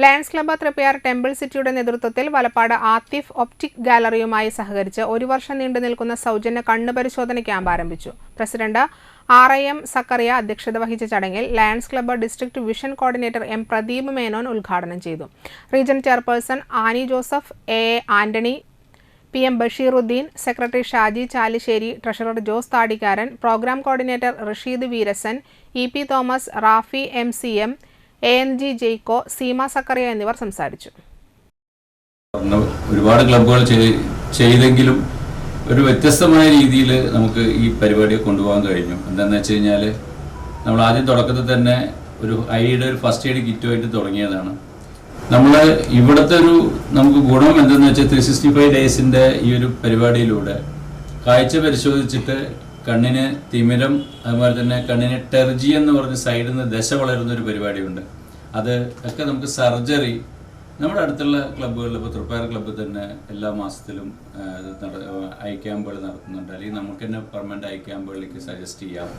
Lions club Triprayar temple സിറ്റിയുടെ നേതൃത്വത്തിൽ Valappad Atif optic ഗാലറിയുമായി സഹകരിച്ച് ഒരു വർഷം നീണ്ടുനിൽക്കുന്ന സൗജന്യ കണ്ണ് പരിശോധന ക്യാമ്പ് ആരംഭിച്ചു. പ്രസിഡന്റ് RM സക്കറിയ അധ്യക്ഷത വഹിച്ച ചടങ്ങിൽ lions club district vision coordinator M Pradeep Menon ഉദ്ഘാടനം ചെയ്തു. Region chairperson Annie Joseph, AA Antony, PM Basheeruddin, secretary Shaji Chalissery, treasurer Jose Thadikkaran, programme coordinator Rasheed Veerasan, EP Thomas, Rafi MCM, ANG Jaico, Seema Sakkariya എന്നിവർ സംസാരിച്ചു. ഒരുപാട് ക്ലബ്ബുകൾ ചെയ്തെങ്കിലും ഒരു വ്യത്യസ്തമായ രീതിയിൽ നമുക്ക് ഈ പരിപാടിയെ കൊണ്ടുപോകാൻ കഴിഞ്ഞു. എന്താണെന്ന് വെച്ച് കഴിഞ്ഞാൽ നമ്മൾ ആദ്യം തുടക്കത്തിൽ തന്നെ ഒരു ഫസ്റ്റ് എയ്ഡ് കിറ്റുമായിട്ട് തുടങ്ങിയതാണ്. നമ്മൾ ഇവിടുത്തെ നമുക്ക് ഗുണം എന്തെന്ന് വെച്ചാൽ 365 ഡേയ്സിൻ്റെ ഈ ഒരു പരിപാടിയിലൂടെ കാഴ്ച പരിശോധിച്ചിട്ട് കണ്ണിന് തിമിരം, അതുപോലെ തന്നെ കണ്ണിന് ടെർജി എന്ന് പറഞ്ഞ സൈഡിൽ നിന്ന് ദശ വളരുന്ന ഒരു പരിപാടിയുണ്ട്. അത് ഒക്കെ നമുക്ക് സർജറി നമ്മുടെ അടുത്തുള്ള ക്ലബ്ബുകളിൽ, ഇപ്പോൾ തൃപ്പയാർ ക്ലബ്ബിൽ തന്നെ എല്ലാ മാസത്തിലും ഐ ക്യാമ്പുകൾ നടത്തുന്നുണ്ട്. അല്ലെങ്കിൽ നമുക്ക് തന്നെ പെർമനന്റ് ഐ ക്യാമ്പുകളിലേക്ക് സജസ്റ്റ് ചെയ്യാം.